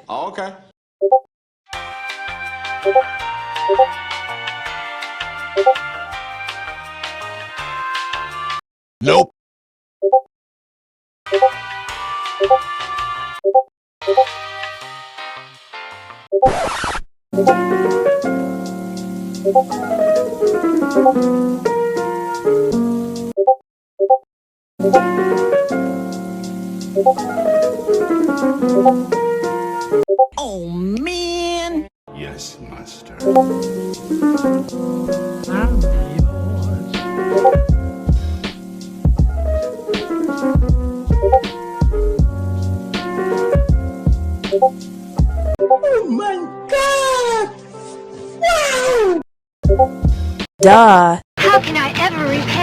Oh, okay. Nope. Oh man! Yes, master. I'm yours. Oh my God! Wow! Duh. How can I ever repay